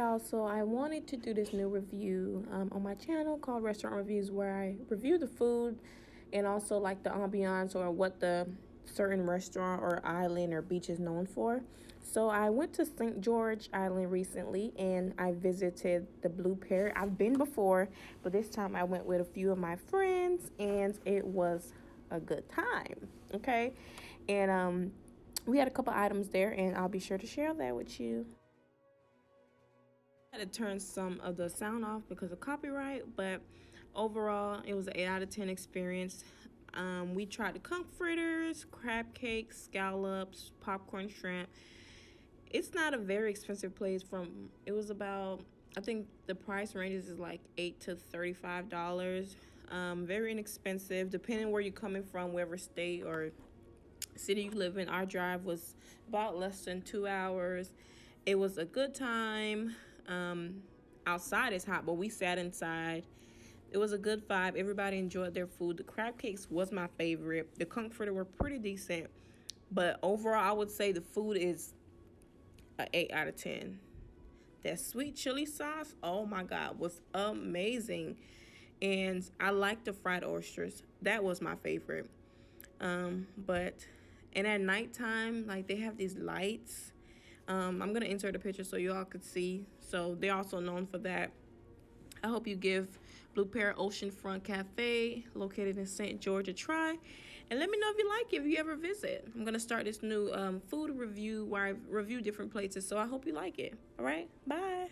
y'all, so I wanted to do this new review on my channel called Restaurant Reviews, where I review the food and also like the ambiance or what the certain restaurant or island or beach is known for. So I went to St. George Island recently and I visited the Blue Parrot. I've been before, but this time I went with a few of my friends and it was a good time. Okay, and we had a couple items there and I'll be sure to share that with you. I had to turn some of the sound off because of copyright, but overall it was an 8 out of 10 experience. We tried the conch fritters, crab cakes, scallops, popcorn shrimp. It's not a very expensive place. It was about, I think the price ranges is like $8 to $35. Very inexpensive depending where you're coming from, wherever state or city you live in. Our drive was about less than 2 hours. It was a good time. Outside is hot, but we sat inside. It was a good vibe. Everybody enjoyed their food. The crab cakes was my favorite. The conch fritter were pretty decent, but overall I would say the food is an 8 out of 10. That sweet chili sauce, oh my god, was amazing. And I like the fried oysters. That was my favorite. But and at nighttime, like, they have these lights. I'm gonna insert a picture so you all could see. So they're also known for that. I hope you give Parrot Ocean Front Café, located in St. George, a try. And let me know if you like it, if you ever visit. I'm going to start this new food review where I review different places. So I hope you like it. All right, bye.